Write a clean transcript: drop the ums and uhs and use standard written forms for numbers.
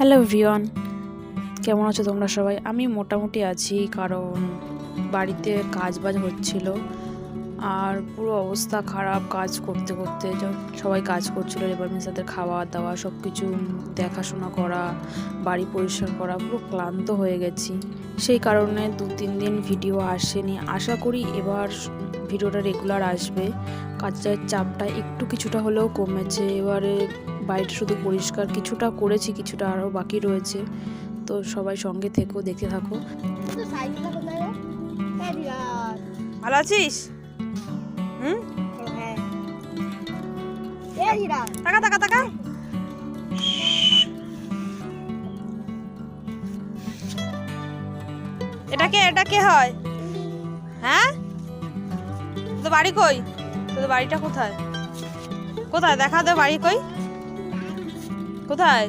Hello everyone, কেমন আছো তোমরা সবাই? আমি মোটামুটি আছি, কারণ বাড়িতে কাজবাজ হচ্ছিল আর পুরো অবস্থা খারাপ। কাজ করতে করতে সবাই কাজ করছিল, লেবার মিস্ত্রিদের খাওয়া দাওয়া সব কিছু দেখাশোনা করা, বাড়ি পরিষ্কার করা, পুরো ক্লান্ত হয়ে গেছি। সেই কারণে 2-3 দিন ভিডিও আসেনি। আশা করি এবার ভিডিওটা রেগুলার আসবে। কাজের চাপটা একটু কিছুটা হলেও কমেছে। এবারে বাড়িটা শুধু পরিষ্কার কিছুটা করেছি, কিছুটা আরও বাকি রয়েছে। তো সবাই সঙ্গে থেকো, দেখতে থাকো। ভালো আছিস? টাকা টাকা টাকা এটা কে হয়? হ্যাঁ, তো বাড়ি কই? তোর বাড়িটা কোথায়? কোথায় দেখা দে, বাড়ি কই? কোথায়?